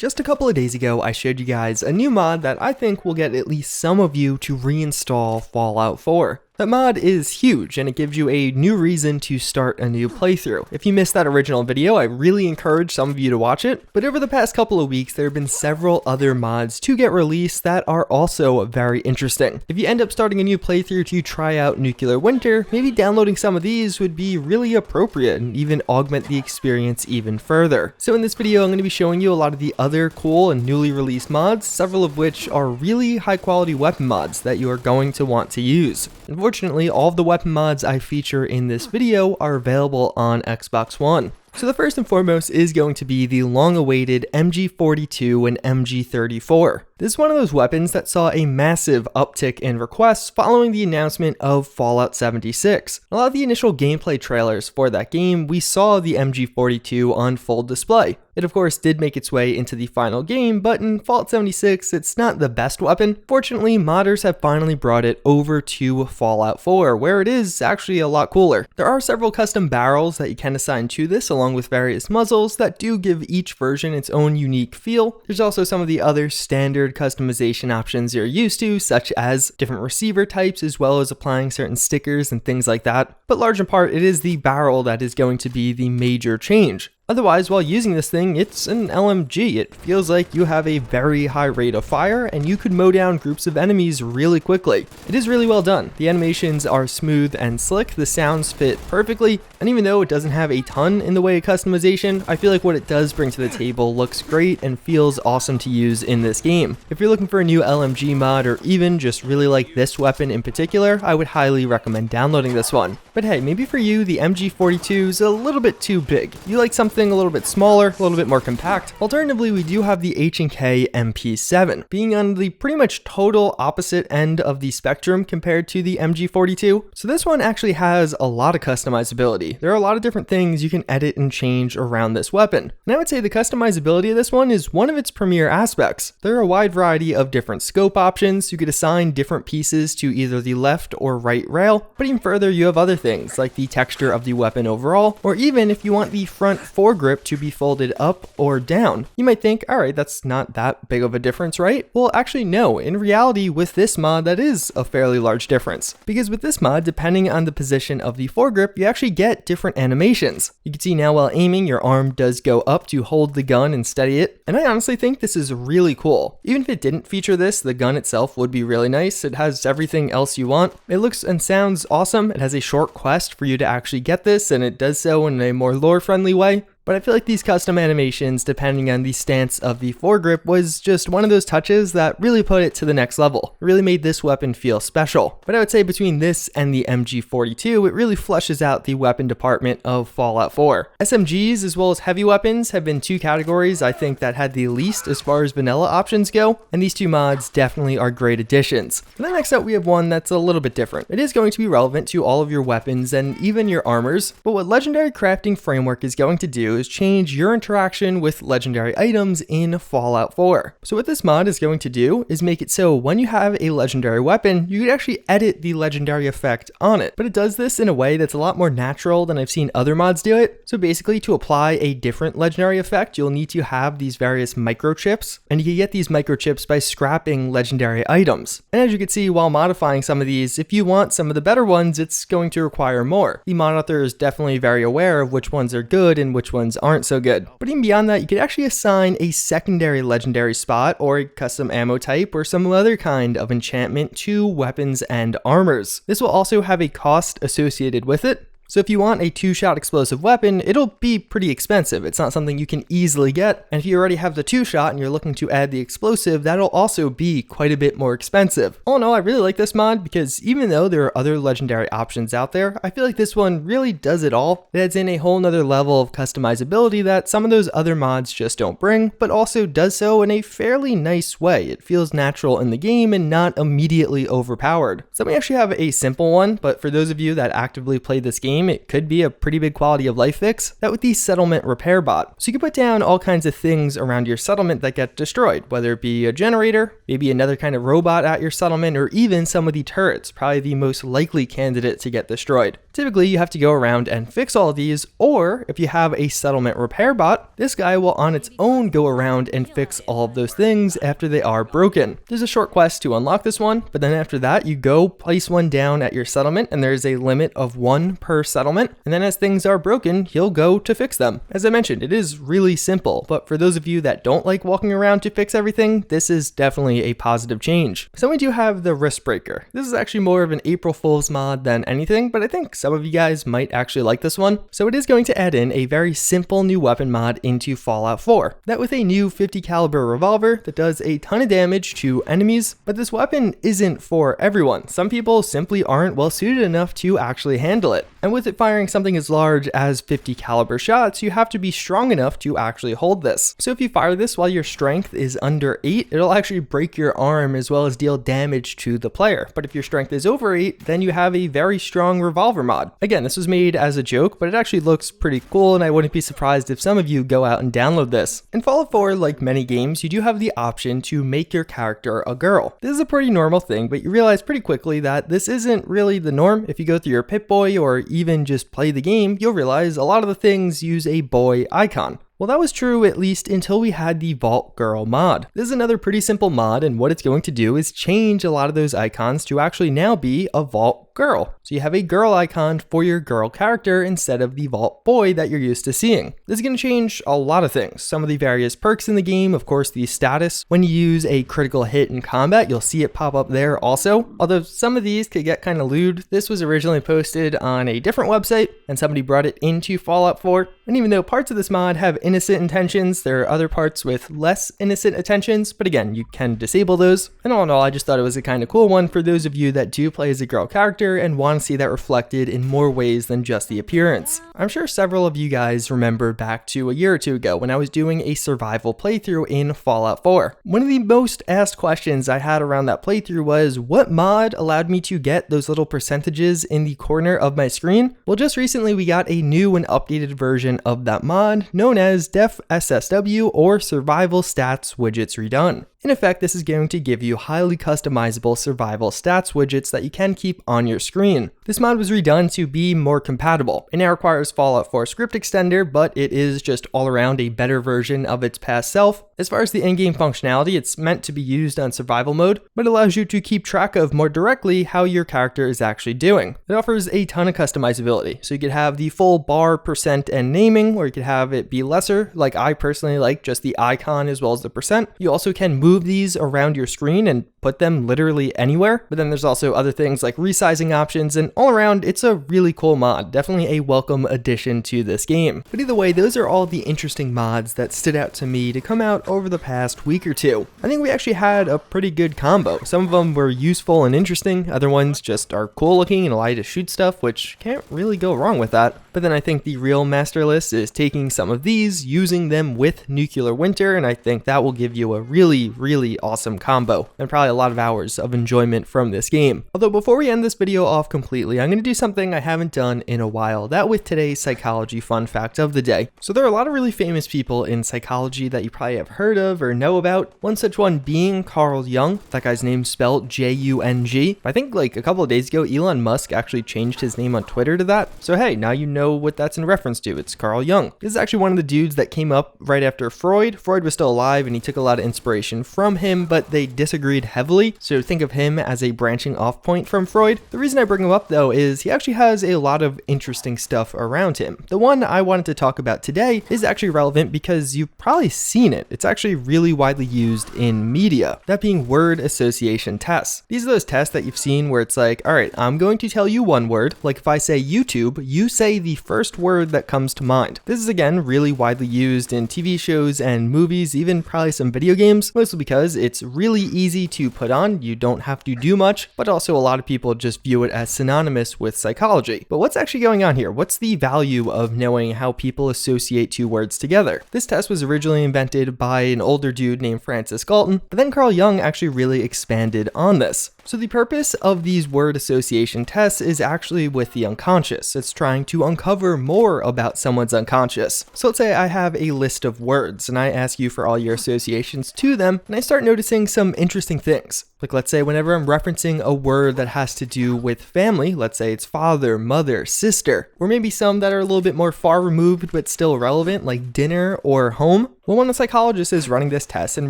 Just a couple of days ago, I showed you guys a new mod that I think will get at least some of you to reinstall Fallout 4. That mod is huge, and it gives you a new reason to start a new playthrough. If you missed that original video, I really encourage some of you to watch it, but over the past couple of weeks, there have been several other mods to get released that are also very interesting. If you end up starting a new playthrough to try out Nuclear Winter, maybe downloading some of these would be really appropriate and even augment the experience even further. So in this video, I'm going to be showing you a lot of the other cool and newly released mods, several of which are really high quality weapon mods that you are going to want to use. Unfortunately, all of the weapon mods I feature in this video are available on Xbox One. So the first and foremost is going to be the long-awaited MG42 and MG34. This is one of those weapons that saw a massive uptick in requests following the announcement of Fallout 76. A lot of the initial gameplay trailers for that game, we saw the MG42 on full display. It of course did make its way into the final game, but in Fallout 76, it's not the best weapon. Fortunately, modders have finally brought it over to Fallout 4, where it is actually a lot cooler. There are several custom barrels that you can assign to this, along with various muzzles that do give each version its own unique feel. There's also some of the other standard customization options you're used to, such as different receiver types, as well as applying certain stickers and things like that. But large in part, it is the barrel that is going to be the major change. Otherwise, while using this thing, it's an LMG. It feels like you have a very high rate of fire and you could mow down groups of enemies really quickly. It is really well done. The animations are smooth and slick, the sounds fit perfectly, and even though it doesn't have a ton in the way of customization, I feel like what it does bring to the table looks great and feels awesome to use in this game. If you're looking for a new LMG mod or even just really like this weapon in particular, I would highly recommend downloading this one. But hey, maybe for you, the MG42 is a little bit too big. You like something a little bit smaller, a little bit more compact. Alternatively, we do have the H&K MP7, being on the pretty much total opposite end of the spectrum compared to the MG42. So this one actually has a lot of customizability. There are a lot of different things you can edit and change around this weapon. And I would say the customizability of this one is one of its premier aspects. There are a wide variety of different scope options. You could assign different pieces to either the left or right rail, but even further, you have other things like the texture of the weapon overall, or even if you want the front foregrip to be folded up or down. You might think, alright, that's not that big of a difference, right? Well, actually no. In reality, with this mod, that is a fairly large difference. Because with this mod, depending on the position of the foregrip, you actually get different animations. You can see now while aiming, your arm does go up to hold the gun and steady it. And I honestly think this is really cool. Even if it didn't feature this, the gun itself would be really nice. It has everything else you want. It looks and sounds awesome. It has a short quest for you to actually get this, and it does so in a more lore-friendly way. But I feel like these custom animations, depending on the stance of the foregrip, was just one of those touches that really put it to the next level. It really made this weapon feel special. But I would say between this and the MG42, it really flushes out the weapon department of Fallout 4. SMGs as well as heavy weapons have been two categories I think that had the least as far as vanilla options go, and these two mods definitely are great additions. And then next up we have one that's a little bit different. It is going to be relevant to all of your weapons and even your armors, but what Legendary Crafting Framework is going to do is change your interaction with legendary items in Fallout 4. So what this mod is going to do is make it so when you have a legendary weapon, you can actually edit the legendary effect on it. But it does this in a way that's a lot more natural than I've seen other mods do it. So basically, to apply a different legendary effect, you'll need to have these various microchips, and you can get these microchips by scrapping legendary items. And as you can see, while modifying some of these, if you want some of the better ones, it's going to require more. The mod author is definitely very aware of which ones are good and which ones aren't so good. But even beyond that, you could actually assign a secondary legendary spot or a custom ammo type or some other kind of enchantment to weapons and armors. This will also have a cost associated with it. So if you want a 2-shot explosive weapon, it'll be pretty expensive. It's not something you can easily get. And if you already have the 2-shot and you're looking to add the explosive, that'll also be quite a bit more expensive. All in all, I really like this mod because even though there are other legendary options out there, I feel like this one really does it all. It adds in a whole nother level of customizability that some of those other mods just don't bring, but also does so in a fairly nice way. It feels natural in the game and not immediately overpowered. So we actually have a simple one, but for those of you that actively play this game, game, it could be a pretty big quality of life fix, that with the settlement repair bot. So you can put down all kinds of things around your settlement that get destroyed, whether it be a generator, maybe another kind of robot at your settlement, or even some of the turrets, probably the most likely candidate to get destroyed. Typically, you have to go around and fix all of these, or if you have a settlement repair bot, this guy will on its own go around and fix all of those things after they are broken. There's a short quest to unlock this one, but then after that, you go place one down at your settlement, and there's a limit of 1 per settlement, and then as things are broken, he'll go to fix them. As I mentioned, it is really simple, but for those of you that don't like walking around to fix everything, this is definitely a positive change. So we do have the Wristbreaker. This is actually more of an April Fool's mod than anything, but I think some of you guys might actually like this one. So it is going to add in a very simple new weapon mod into Fallout 4. That with a new 50 caliber revolver that does a ton of damage to enemies, but this weapon isn't for everyone. Some people simply aren't well suited enough to actually handle it. And with it firing something as large as 50 caliber shots, you have to be strong enough to actually hold this. So if you fire this while your strength is under 8, it'll actually break your arm as well as deal damage to the player. But if your strength is over 8, then you have a very strong revolver mod. Again, this was made as a joke, but it actually looks pretty cool, and I wouldn't be surprised if some of you go out and download this. In Fallout 4, like many games, you do have the option to make your character a girl. This is a pretty normal thing, but you realize pretty quickly that this isn't really the norm. If you go through your Pip-Boy or even just play the game, you'll realize a lot of the things use a boy icon. Well, that was true at least until we had the Vault Girl mod. This is another pretty simple mod, and what it's going to do is change a lot of those icons to actually now be a Vault Girl. So you have a girl icon for your girl character instead of the Vault Boy that you're used to seeing. This is going to change a lot of things. Some of the various perks in the game, of course the status. When you use a critical hit in combat, you'll see it pop up there also. Although some of these could get kind of lewd. This was originally posted on a different website, and somebody brought it into Fallout 4. And even though parts of this mod have innocent intentions, there are other parts with less innocent intentions, but again, you can disable those. And all in all, I just thought it was a kind of cool one for those of you that do play as a girl character and want to see that reflected in more ways than just the appearance. I'm sure several of you guys remember back to a year or two ago when I was doing a survival playthrough in Fallout 4. One of the most asked questions I had around that playthrough was, what mod allowed me to get those little percentages in the corner of my screen? Well, just recently we got a new and updated version of that mod known as DefSSW, or Survival Stats Widgets Redone. In effect, this is going to give you highly customizable survival stats widgets that you can keep on your screen. This mod was redone to be more compatible. It now requires Fallout 4 script extender, but it is just all around a better version of its past self. As far as the in-game functionality, it's meant to be used on survival mode, but allows you to keep track of more directly how your character is actually doing. It offers a ton of customizability, so you could have the full bar, percent, and naming, or you could have it be lesser, like I personally like just the icon as well as the percent. You also can move these around your screen and put them literally anywhere, but then there's also other things like resizing options, and all around it's a really cool mod, definitely a welcome addition to this game. But either way, those are all the interesting mods that stood out to me to come out over the past week or two. I think we actually had a pretty good combo. Some of them were useful and interesting, other ones just are cool looking and allow you to shoot stuff, which can't really go wrong with that. But then I think the real master list is taking some of these, using them with Nuclear Winter, and I think that will give you a really awesome combo, and probably a lot of hours of enjoyment from this game. Although before we end this video off completely, I'm going to do something I haven't done in a while, that with today's psychology fun fact of the day. So there are a lot of really famous people in psychology that you probably have heard of or know about. One such one being Carl Jung. That guy's name's spelled J-U-N-G. I think like a couple of days ago, Elon Musk actually changed his name on Twitter to that. So hey, now you know what that's in reference to. It's Carl Jung. This is actually one of the dudes that came up right after Freud. Freud was still alive and he took a lot of inspiration from him, but they disagreed heavily. So think of him as a branching off point from Freud. The reason I bring him up though is he actually has a lot of interesting stuff around him. The one I wanted to talk about today is actually relevant because you've probably seen it. It's actually really widely used in media, that being word association tests. These are those tests that you've seen where it's like, all right, I'm going to tell you one word. Like if I say YouTube, you say the first word that comes to mind. This is again really widely used in TV shows and movies, even probably some video games, mostly because it's really easy to put on, you don't have to do much, but also a lot of people just view it as synonymous with psychology. But what's actually going on here? What's the value of knowing how people associate two words together? This test was originally invented by an older dude named Francis Galton, but then Carl Jung actually really expanded on this. So the purpose of these word association tests is actually with the unconscious. It's trying to uncover more about someone's unconscious. So let's say I have a list of words and I ask you for all your associations to them, and I start noticing some interesting things. Like let's say whenever I'm referencing a word that has to do with family, let's say it's father, mother, sister, or maybe some that are a little bit more far removed but still relevant, like dinner or home. Well, when a psychologist is running this test and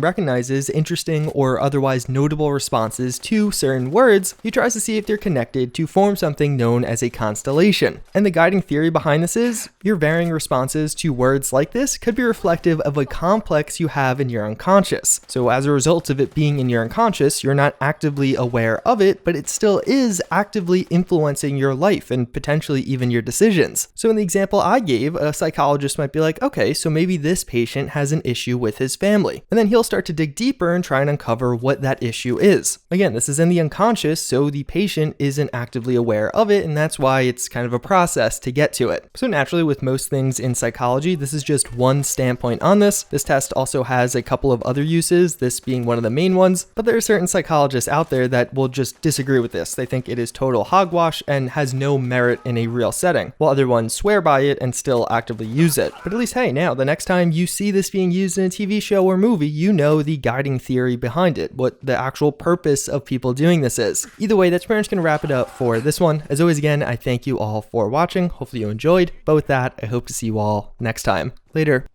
recognizes interesting or otherwise notable responses to certain words, he tries to see if they're connected to form something known as a constellation. And the guiding theory behind this is your varying responses to words like this could be reflective of a complex you have in your unconscious. So as a result of it being in your unconscious, you're not actively aware of it, but it still is actively influencing your life and potentially even your decisions. So in the example I gave, a psychologist might be like, okay, so maybe this patient has an issue with his family. And then he'll start to dig deeper and try and uncover what that issue is. Again, this is in the unconscious, so the patient isn't actively aware of it, and that's why it's kind of a process to get to it. So naturally, with most things in psychology, this is just one standpoint on this. This test also has a couple of other uses, this being one of the main ones, but there are certain psychologists out there that will just disagree with this. They think it is total hogwash and has no merit in a real setting, while other ones swear by it and still actively use it. But at least, hey, now the next time you see this being used in a TV show or movie, you know the guiding theory behind it, what the actual purpose of people doing this is. Either way, that's pretty much going to wrap it up for this one. As always, again, I thank you all for watching. Hopefully you enjoyed. But with that, I hope to see you all next time. Later.